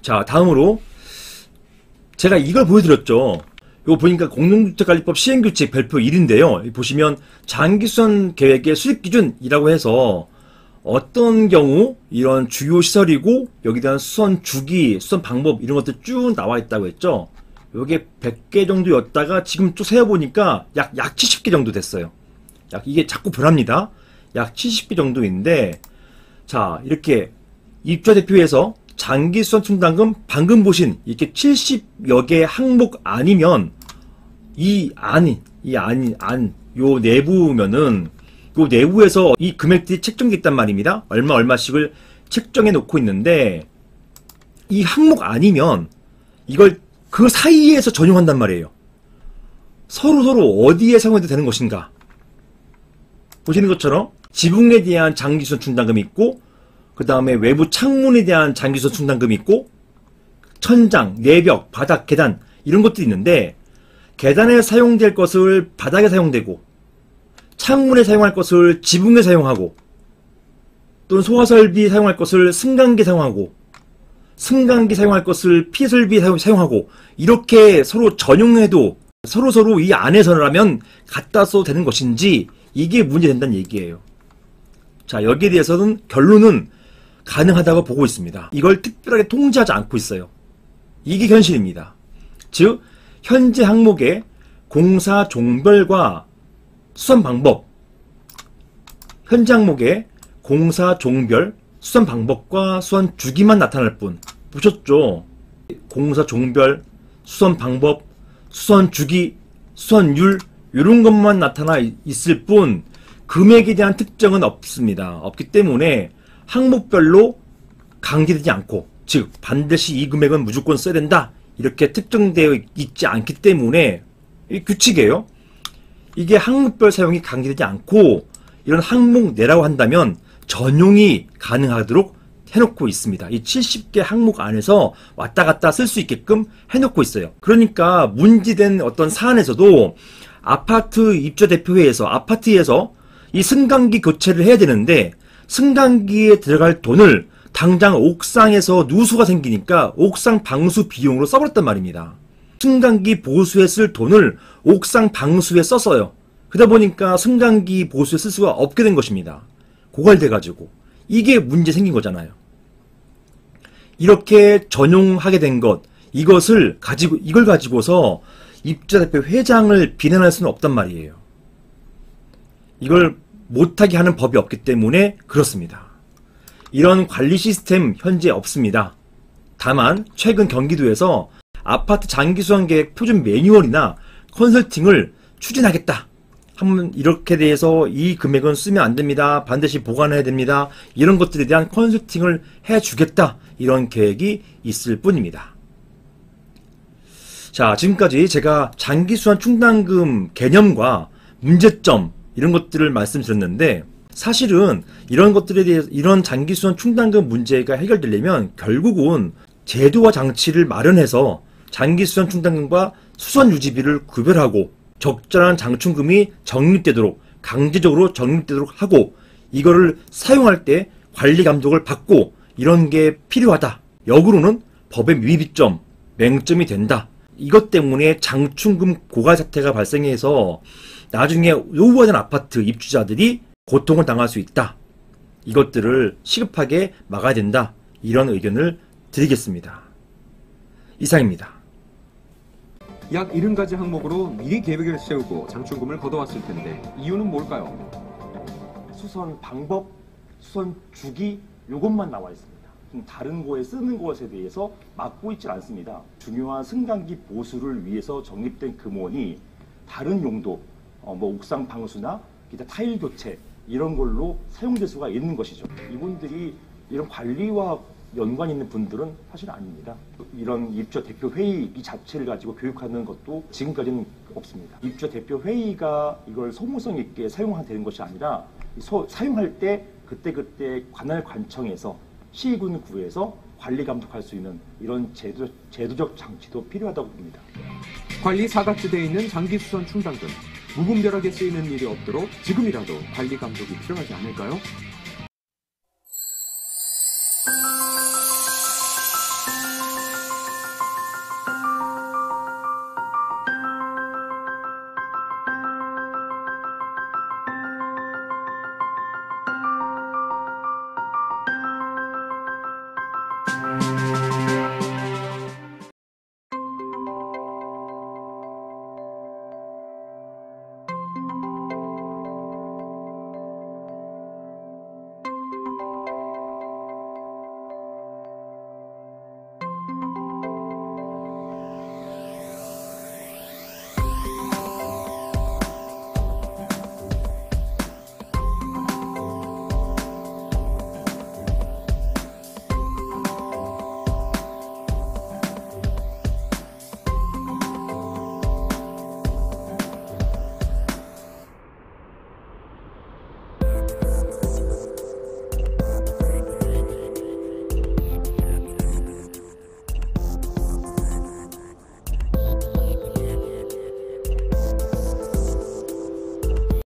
자, 다음으로 제가 이걸 보여드렸죠. 이거 보니까 공동주택관리법 시행규칙 별표 1인데요. 보시면 장기수선 계획의 수립기준이라고 해서 어떤 경우 이런 주요 시설이고 여기에 대한 수선 주기, 수선 방법 이런 것들 쭉 나와 있다고 했죠. 요게 100개 정도였다가 지금 쭉 세어보니까 약 70개 정도 됐어요. 이게 자꾸 변합니다. 약 70개 정도인데, 자, 이렇게 입주자대표에서 장기수선 충당금 방금 보신 이렇게 70여 개 항목 아니면 요 내부면은 요 내부에서 이 금액들이 책정돼 있단 말입니다. 얼마씩을 책정해 놓고 있는데 이 항목 아니면 이걸 그 사이에서 전용한단 말이에요. 서로 어디에 사용해도 되는 것인가. 보시는 것처럼 지붕에 대한 장기수선 충당금이 있고 그 다음에 외부 창문에 대한 장기수선 충당금이 있고 천장, 내벽, 바닥, 계단 이런 것들이 있는데 계단에 사용될 것을 바닥에 사용되고 창문에 사용할 것을 지붕에 사용하고 또는 소화설비 사용할 것을 승강기 사용하고 승강기 사용할 것을 피설비 사용하고 이렇게 서로 전용해도 서로 이 안에서라면 갖다 써도 되는 것인지 이게 문제된다는 얘기예요. 자, 여기에 대해서는 결론은 가능하다고 보고 있습니다. 이걸 특별하게 통제하지 않고 있어요. 이게 현실입니다. 즉 현재 항목의 공사 종별과 수선 방법, 현재 항목의 공사 종별, 수선 방법과 수선 주기만 나타날 뿐. 보셨죠? 공사 종별, 수선 방법, 수선 주기, 수선율 이런 것만 나타나 있을 뿐 금액에 대한 특정은 없습니다. 없기 때문에 항목별로 강제되지 않고, 즉 반드시 이 금액은 무조건 써야 된다 이렇게 특정되어 있지 않기 때문에 이 규칙이에요. 이게 항목별 사용이 강제되지 않고 이런 항목 내라고 한다면 전용이 가능하도록 해놓고 있습니다. 이 70개 항목 안에서 왔다 갔다 쓸 수 있게끔 해놓고 있어요. 그러니까 문제된 어떤 사안에서도 아파트 입주대표회에서 아파트에서 이 승강기 교체를 해야 되는데 승강기에 들어갈 돈을 당장 옥상에서 누수가 생기니까 옥상 방수 비용으로 써버렸단 말입니다. 승강기 보수에 쓸 돈을 옥상 방수에 썼어요. 그러다 보니까 승강기 보수에 쓸 수가 없게 된 것입니다. 고갈돼가지고. 이게 문제 생긴 거잖아요. 이렇게 전용하게 된 것, 이걸 가지고서 입주자대표 회장을 비난할 수는 없단 말이에요. 이걸 못하게 하는 법이 없기 때문에 그렇습니다. 이런 관리 시스템 현재 없습니다. 다만 최근 경기도에서 아파트 장기수선 계획 표준 매뉴얼이나 컨설팅을 추진하겠다. 한번 이렇게 대해서 이 금액은 쓰면 안 됩니다. 반드시 보관해야 됩니다. 이런 것들에 대한 컨설팅을 해주겠다. 이런 계획이 있을 뿐입니다. 자, 지금까지 제가 장기수선 충당금 개념과 문제점 이런 것들을 말씀드렸는데 사실은 이런 것들에 대해서 이런 장기수선 충당금 문제가 해결되려면 결국은 제도와 장치를 마련해서 장기수선 충당금과 수선 유지비를 구별하고 적절한 장충금이 적립되도록 강제적으로 적립되도록 하고 이거를 사용할 때 관리 감독을 받고 이런 게 필요하다. 역으로는 법의 미비점, 맹점이 된다. 이것 때문에 장충금 고갈 사태가 발생해서 나중에 노후화된 아파트 입주자들이 고통을 당할 수 있다. 이것들을 시급하게 막아야 된다. 이런 의견을 드리겠습니다. 이상입니다. 약 70가지 항목으로 미리 계획을 세우고 장충금을 걷어왔을 텐데 이유는 뭘까요? 수선 방법, 수선 주기 요것만 나와 있습니다. 다른 거에 쓰는 것에 대해서 막고 있질 않습니다. 중요한 승강기 보수를 위해서 적립된 금원이 다른 용도, 옥상 방수나 기타 타일 교체 이런 걸로 사용될 수가 있는 것이죠. 이분들이 이런 관리와 연관 있는 분들은 사실 아닙니다. 이런 입주대표 회의 이 자체를 가지고 교육하는 것도 지금까지는 없습니다. 입주대표 회의가 이걸 소모성 있게 사용되는 것이 아니라 사용할 때 그때 관할 관청에서 시군 구에서 관리 감독할 수 있는 이런 제도적 장치도 필요하다고 봅니다. 관리 사각지대에 있는 장기수선 충당금 무분별하게 쓰이는 일이 없도록 지금이라도 관리 감독이 필요하지 않을까요?